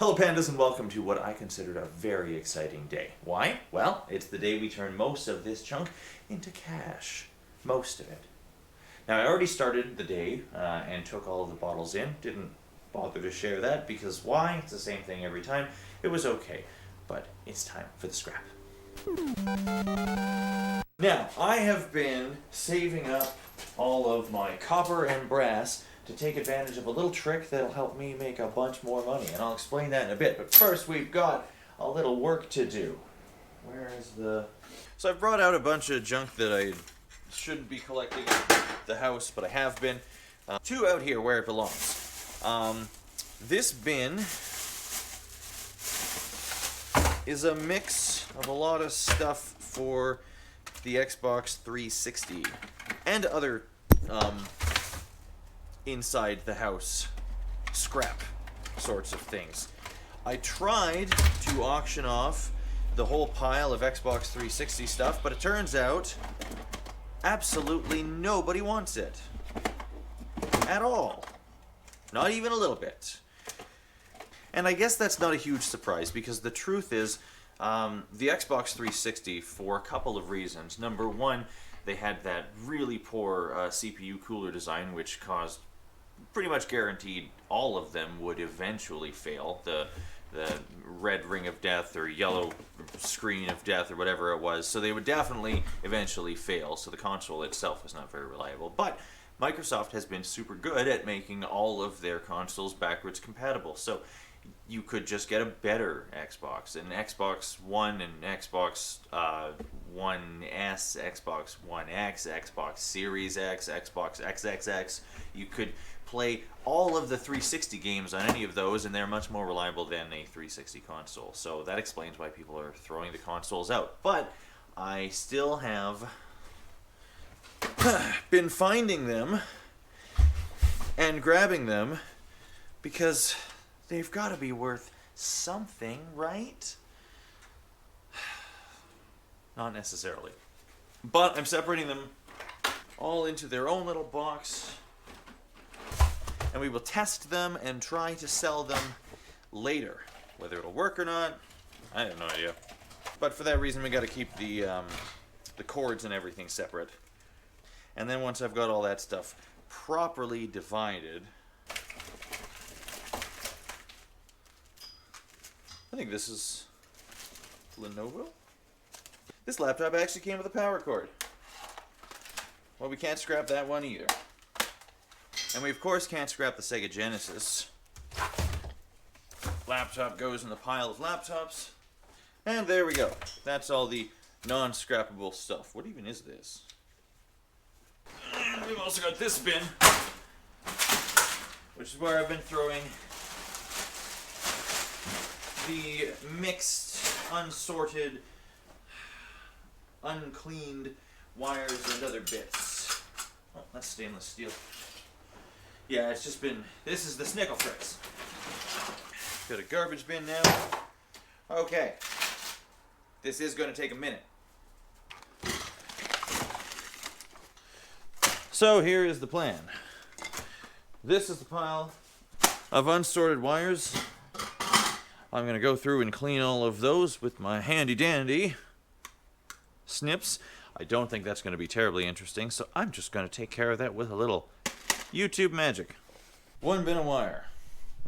Hello pandas and welcome to what I considered a very exciting day. Why? Well, it's the day we turn most of this chunk into cash. Most of it. Now I already started the day and took all of the bottles in. Didn't bother to share that because why? It's the same thing every time. It was okay. But it's time for the scrap. Now, I have been saving up all of my copper and brass to take advantage of a little trick that'll help me make a bunch more money, and I'll explain that in a bit. But first, we've got a little work to do. Where is the... So I've brought out a bunch of junk that I shouldn't be collecting at the house, but I have been. Two out here where it belongs. This bin is a mix of a lot of stuff for the Xbox 360 and other inside the house scrap sorts of things. I tried to auction off the whole pile of Xbox 360 stuff, but it turns out absolutely nobody wants it at all. Not even a little bit. And I guess that's not a huge surprise, because the truth is the Xbox 360, for a couple of reasons. Number one, they had that really poor CPU cooler design, which caused pretty much guaranteed all of them would eventually fail. The red ring of death or yellow screen of death or whatever it was. So they would definitely eventually fail. So the console itself was not very reliable. But Microsoft has been super good at making all of their consoles backwards compatible. So you could just get a better Xbox, an Xbox One and Xbox One S, Xbox One X, Xbox Series X, Xbox XXX. You could play all of the 360 games on any of those, and they're much more reliable than a 360 console. So that explains why people are throwing the consoles out. But I still have been finding them and grabbing them because they've got to be worth something, right? Not necessarily. But I'm separating them all into their own little box, and we will test them and try to sell them later. Whether it'll work or not, I have no idea. But for that reason, we got to keep the cords and everything separate. And then once I've got all that stuff properly divided, I think this is Lenovo. This laptop actually came with a power cord. Well, we can't scrap that one either. And we of course can't scrap the Sega Genesis. Laptop goes in the pile of laptops. And there we go. That's all the non-scrappable stuff. What even is this? And we've also got this bin, which is where I've been throwing the mixed, unsorted, uncleaned wires and other bits. Oh, that's stainless steel. Yeah, it's just been... This is the Snickle Fritz. Got a garbage bin now. Okay. This is going to take a minute. So here is the plan. This is the pile of unsorted wires. I'm going to go through and clean all of those with my handy dandy snips. I don't think that's going to be terribly interesting, so I'm just going to take care of that with a little YouTube magic. One bin of wire.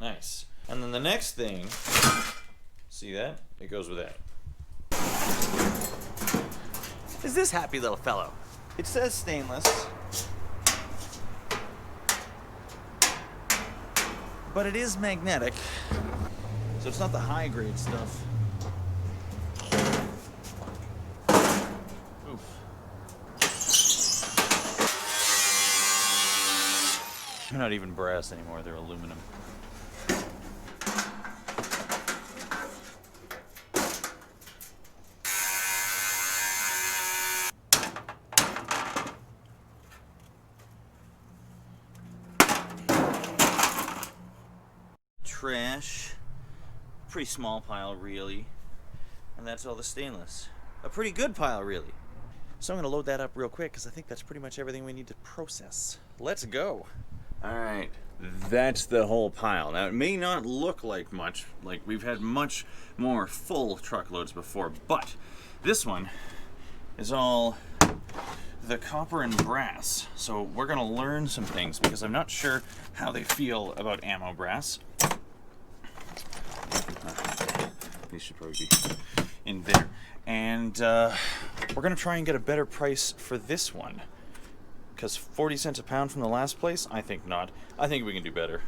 Nice. And then the next thing, see that? It goes with that. Is this happy little fellow? It says stainless, but it is magnetic. So it's not the high grade stuff. Oof. They're not even brass anymore, they're aluminum. Trash. Pretty small pile, really. And that's all the stainless. A pretty good pile, really. So I'm going to load that up real quick because I think that's pretty much everything we need to process. Let's go. Alright, That's the whole pile. Now, it may not look like much, like we've had much more full truckloads before, but this one is all the copper and brass. So we're gonna learn some things because I'm not sure how they feel about ammo brass. These should probably be in there. And we're gonna try and get a better price for this one. Because 40 cents a pound from the last place? I think not. I think we can do better.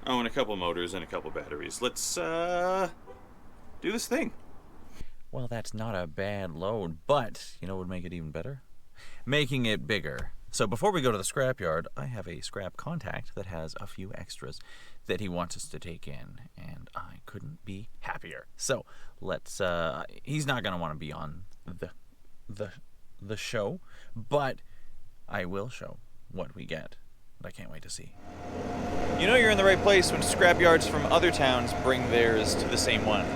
Oh, and a couple motors and a couple batteries. Let's do this thing. Well, that's not a bad load, but you know what would make it even better? Making it bigger. So before we go to the scrapyard, I have a scrap contact that has a few extras that he wants us to take in, and I couldn't be happier. So let's. He's not gonna want to be on the show, but I will show what we get. But I can't wait to see. You know you're in the right place when scrapyards from other towns bring theirs to the same one.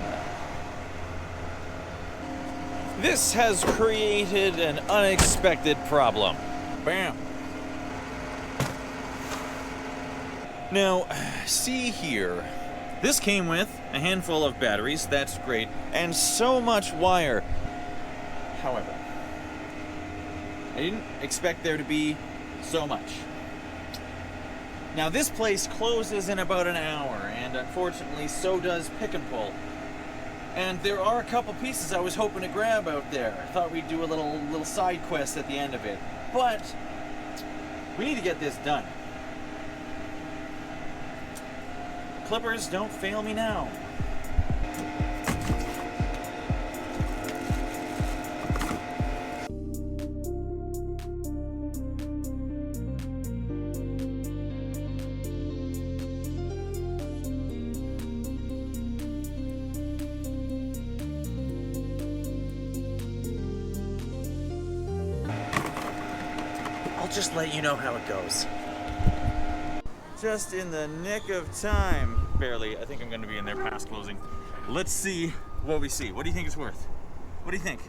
This has created an unexpected problem. Bam. Now, see here. This came with a handful of batteries, that's great, and so much wire. However, I didn't expect there to be so much. Now this place closes in about an hour, and unfortunately so does Pick and Pull. And there are a couple pieces I was hoping to grab out there. I thought we'd do a little side quest at the end of it. But we need to get this done. Clippers, don't fail me now. Just let you know how it goes. Just in the nick of time. Barely. I think I'm going to be in there past closing. Let's see what we see. What do you think it's worth? What do you think?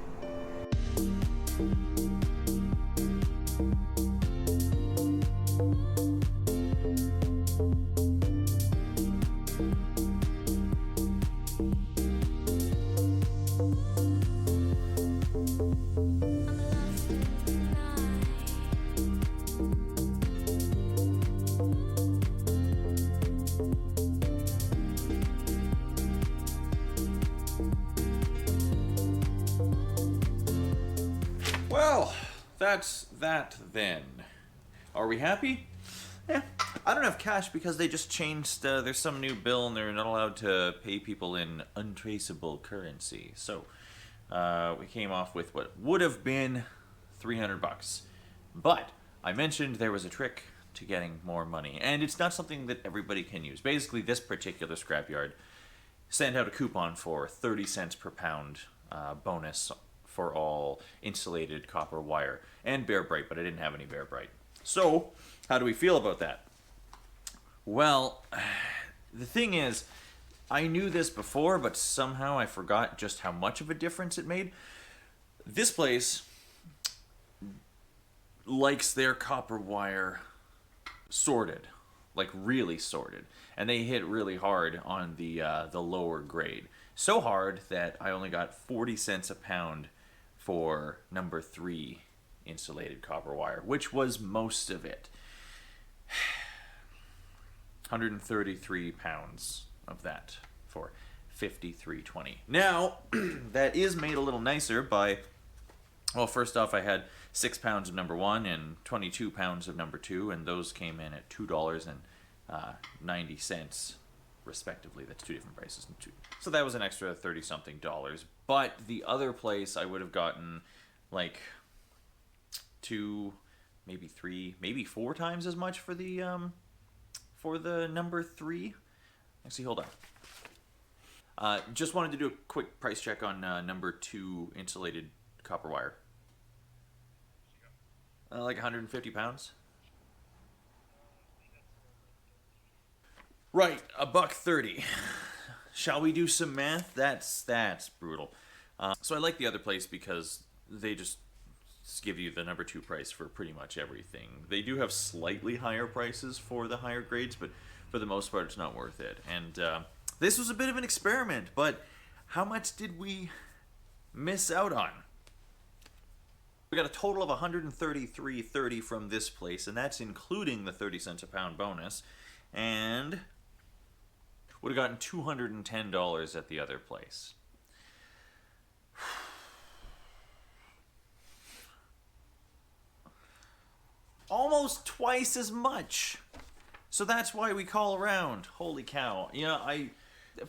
Well, that's that then. Are we happy? Yeah. I don't have cash because they just changed, there's some new bill and they're not allowed to pay people in untraceable currency. So, we came off with what would have been $300. But I mentioned there was a trick to getting more money, and it's not something that everybody can use. Basically, this particular scrapyard sent out a coupon for 30 cents per pound bonus for all insulated copper wire and Bear Bright, but I didn't have any Bear Bright. So, how do we feel about that? Well, the thing is, I knew this before, but somehow I forgot just how much of a difference it made. This place likes their copper wire sorted, like really sorted, and they hit really hard on the lower grade. So hard that I only got 40 cents a pound for number 3 insulated copper wire, which was most of it. 133 pounds of that for $53.20. Now, that is made a little nicer by, well, first off, I had 6 pounds of number 1 and 22 pounds of number 2, and those came in at $2.90 respectively. That's two different prices. So that was an extra 30-something dollars. But the other place I would have gotten like 2, maybe 3, maybe 4 times as much for the number 3. Actually, hold on. Just wanted to do a quick price check on number 2 insulated copper wire. Like 150 pounds. Right, $1.30. Shall we do some math? That's brutal. So I like the other place because they just give you the number 2 price for pretty much everything. They do have slightly higher prices for the higher grades, but for the most part, it's not worth it. And this was a bit of an experiment, but how much did we miss out on? We got a total of $133.30 from this place, and that's including the 30 cents a pound bonus, and would have gotten $210 at the other place. Almost twice as much. So that's why we call around. Holy cow. You know,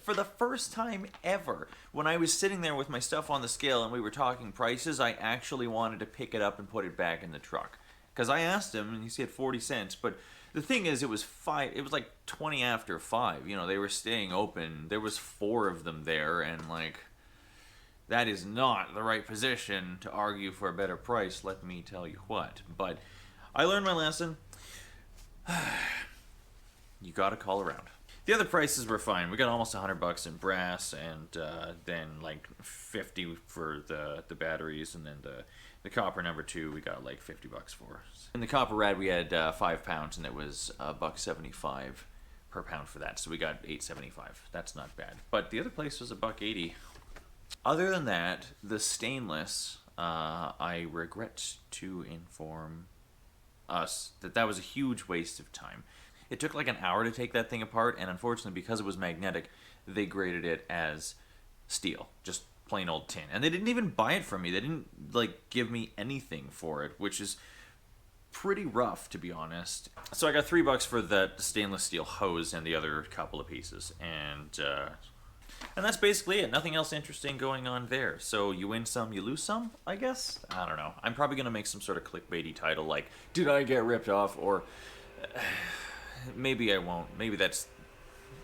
for the first time ever, when I was sitting there with my stuff on the scale and we were talking prices, I actually wanted to pick it up and put it back in the truck. Because I asked him, and he said 40 cents, but the thing is, it was like 20 after 5. You know, they were staying open. There was 4 of them there, and like, that is not the right position to argue for a better price, let me tell you what. But I learned my lesson. You gotta call around. The other prices were fine. We got almost $100 in brass, and then like 50 for the batteries, and then the copper number 2 we got like $50 for. In the copper rad we had 5 pounds, and it was $1.75 per pound for that. So we got $8.75. That's not bad. But the other place was $1.80. Other than that, the stainless, I regret to inform us that was a huge waste of time. It took like an hour to take that thing apart, and unfortunately, because it was magnetic, they graded it as steel, just plain old tin. And they didn't even buy it from me. They didn't like give me anything for it, which is pretty rough, to be honest. So I got $3 for that stainless steel hose and the other couple of pieces, and that's basically it. Nothing else interesting going on there. So you win some, you lose some, I guess? I don't know. I'm probably going to make some sort of clickbaity title like, did I get ripped off? Or maybe I won't. Maybe that's...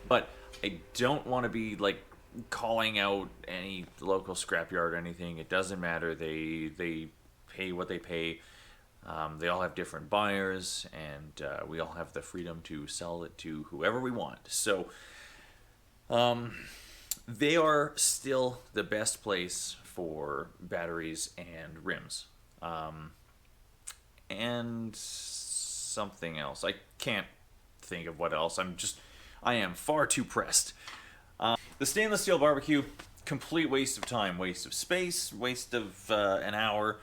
But I don't want to be like calling out any local scrapyard or anything. It doesn't matter. They pay what they pay. They all have different buyers, and we all have the freedom to sell it to whoever we want. So... they are still the best place for batteries and rims. And something else. I can't think of what else. I am far too pressed. The stainless steel barbecue, complete waste of time, waste of space, waste of an hour,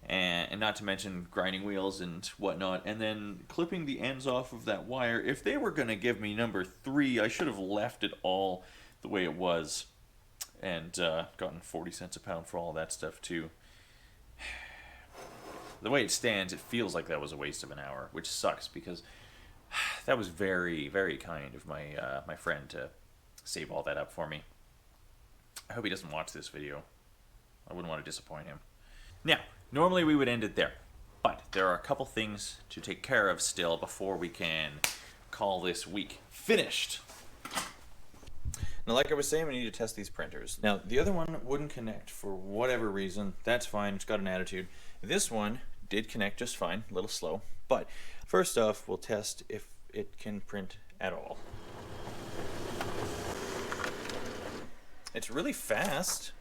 and not to mention grinding wheels and whatnot, and then clipping the ends off of that wire. If they were going to give me number 3, I should have left it all the way it was, and gotten 40 cents a pound for all that stuff too. The way it stands, it feels like that was a waste of an hour, which sucks because that was very, very kind of my friend to save all that up for me. I hope he doesn't watch this video. I wouldn't want to disappoint him. Now, normally we would end it there, but there are a couple things to take care of still before we can call this week finished. Now, like I was saying, we need to test these printers. Now, the other one wouldn't connect for whatever reason. That's fine. It's got an attitude. This one did connect just fine. A little slow. But first off, we'll test if it can print at all. It's really fast.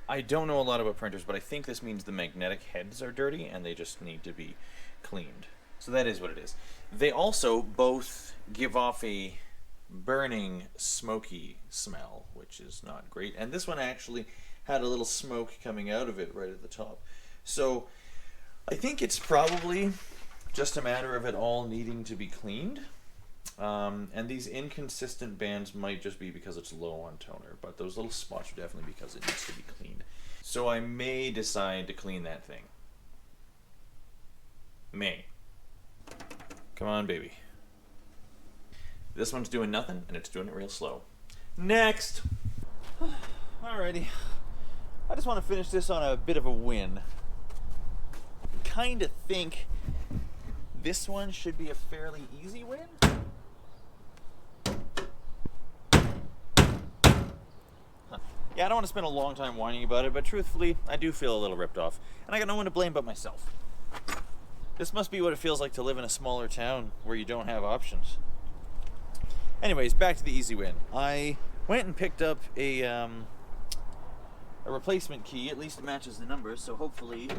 I don't know a lot about printers, but I think this means the magnetic heads are dirty and they just need to be cleaned. So that is what it is. They also both give off a burning, smoky smell, which is not great. And this one actually had a little smoke coming out of it right at the top. So I think it's probably just a matter of it all needing to be cleaned. And these inconsistent bands might just be because it's low on toner, but those little spots are definitely because it needs to be cleaned. So I may decide to clean that thing. May. Come on, baby. This one's doing nothing, and it's doing it real slow. Next! Alrighty. I just want to finish this on a bit of a win. I kind of think this one should be a fairly easy win. Yeah, I don't want to spend a long time whining about it, but truthfully, I do feel a little ripped off. And I got no one to blame but myself. This must be what it feels like to live in a smaller town where you don't have options. Anyways, back to the easy win. I went and picked up a a replacement key. At least it matches the numbers, so hopefully...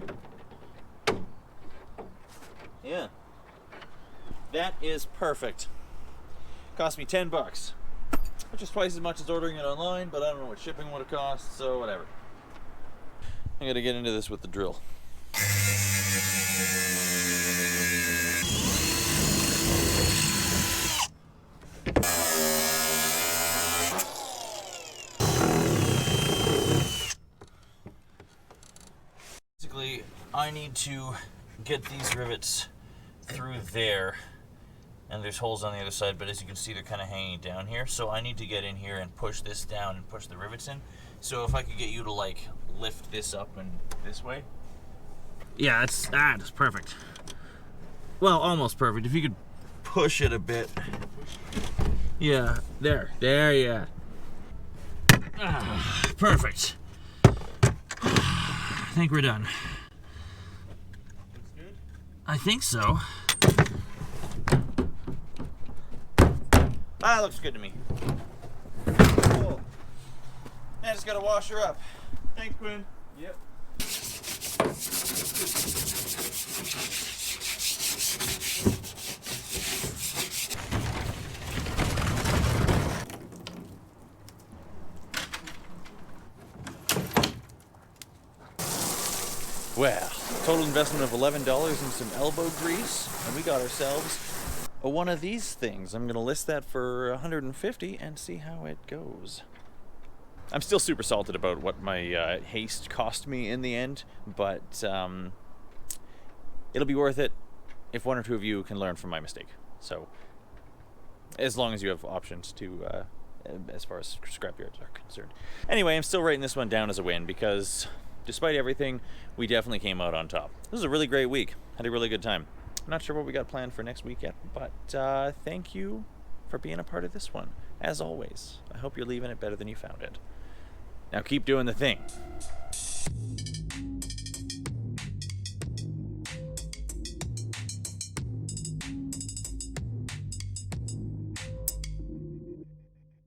Yeah. That is perfect. Cost me 10 bucks. Which is twice as much as ordering it online, but I don't know what shipping would have cost, so whatever. I gotta get into this with the drill. Basically, I need to get these rivets through there, and there's holes on the other side, but as you can see, they're kind of hanging down here, so I need to get in here and push this down and push the rivets in. So if I could get you to like lift this up and this way. Yeah, that's perfect. Well, almost perfect. If you could push it a bit. Yeah, there, yeah. Perfect. I think we're done. Looks good? I think so. Looks good to me. Cool. I just gotta wash her up. Thanks, Quinn. Yep. Well, total investment of $11 in some elbow grease, and we got ourselves one of these things. I'm gonna list that for $150 and see how it goes. I'm still super salted about what my haste cost me in the end, but it'll be worth it if one or two of you can learn from my mistake. So, as long as you have options to, as far as scrapyards are concerned. Anyway, I'm still writing this one down as a win because despite everything, we definitely came out on top. This was a really great week. Had a really good time. I'm not sure what we got planned for next week yet, but thank you for being a part of this one. As always, I hope you're leaving it better than you found it. Now keep doing the thing.